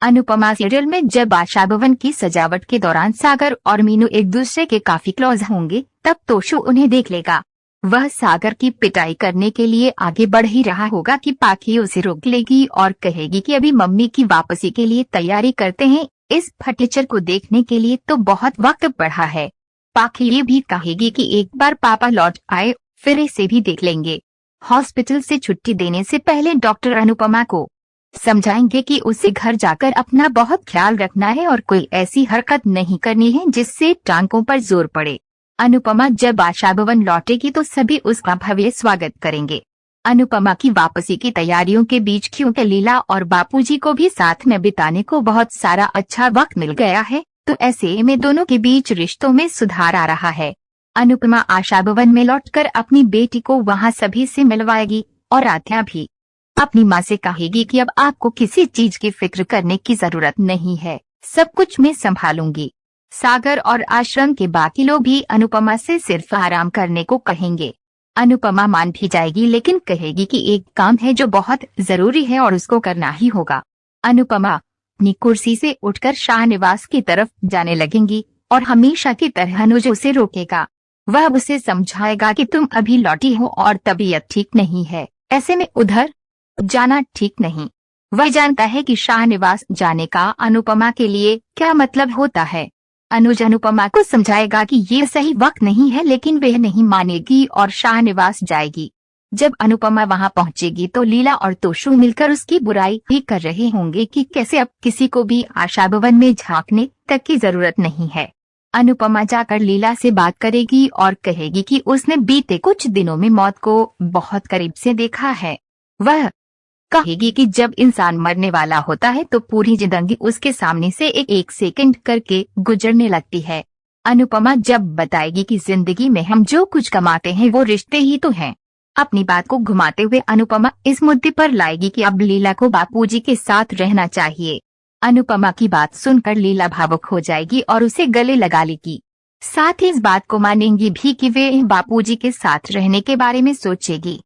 Anupama serial में जब आशा भवन की सजावट के दौरान सागर और मीनू एक दूसरे के काफी क्लोज होंगे, तब तोशु उन्हें देख लेगा। वह सागर की पिटाई करने के लिए आगे बढ़ ही रहा होगा कि पाखी उसे रोक लेगी और कहेगी कि अभी मम्मी की वापसी के लिए तैयारी करते हैं। इस फटीचर को देखने के लिए तो बहुत वक्त पड़ा है। पाखी ये भी कहेगी कि एक बार पापा लौट आए फिर इसे भी देख लेंगे। हॉस्पिटल से छुट्टी देने से पहले डॉक्टर अनुपमा को समझाएंगे कि उसे घर जाकर अपना बहुत ख्याल रखना है और कोई ऐसी हरकत नहीं करनी है जिससे टांगों पर जोर पड़े। अनुपमा जब आशा भवन लौटेगी तो सभी उसका भव्य स्वागत करेंगे। अनुपमा की वापसी की तैयारियों के बीच क्योंकि लीला और बापूजी को भी साथ में बिताने को बहुत सारा अच्छा वक्त मिल गया है, तो ऐसे में दोनों के बीच रिश्तों में सुधार आ रहा है। अनुपमा आशा भवन में लौटकर अपनी बेटी को वहां सभी से मिलवाएगी और आध्या भी अपनी माँ से कहेगी कि अब आपको किसी चीज की फिक्र करने की जरूरत नहीं है, सब कुछ मैं संभालूंगी। सागर और आश्रम के बाकी लोग भी अनुपमा से सिर्फ आराम करने को कहेंगे। अनुपमा मान भी जाएगी लेकिन कहेगी कि एक काम है जो बहुत जरूरी है और उसको करना ही होगा। अनुपमा अपनी कुर्सी से उठकर शाहनिवास की तरफ जाने लगेंगी और हमेशा की तरह अनुज उसे रोकेगा। वह उसे समझाएगा कि तुम अभी लौटी हो और तबीयत ठीक नहीं है, ऐसे में उधर जाना ठीक नहीं। वह जानता है कि शाहनिवास जाने का अनुपमा के लिए क्या मतलब होता है। अनुज अनुपमा को समझाएगा कि ये सही वक्त नहीं है, लेकिन वह नहीं मानेगी और शाहनिवास जाएगी। जब अनुपमा वहां पहुंचेगी तो लीला और तोशु मिलकर उसकी बुराई भी कर रहे होंगे कि कैसे अब किसी को भी आशा भवन में झांकने तक की जरूरत नहीं है। अनुपमा जाकर लीला से बात करेगी और कहेगी कि उसने बीते कुछ दिनों में मौत को बहुत करीब से देखा है। वह कहेगी कि जब इंसान मरने वाला होता है तो पूरी जिंदगी उसके सामने से एक सेकंड करके गुजरने लगती है। अनुपमा जब बताएगी कि जिंदगी में हम जो कुछ कमाते हैं वो रिश्ते ही तो हैं। अपनी बात को घुमाते हुए अनुपमा इस मुद्दे पर लाएगी कि अब लीला को बापूजी के साथ रहना चाहिए। अनुपमा की बात सुनकर लीला भावुक हो जाएगी और उसे गले लगा लेगी। साथ ही इस बात को मानेंगी भी कि वे बापूजी के साथ रहने के बारे में सोचेगी।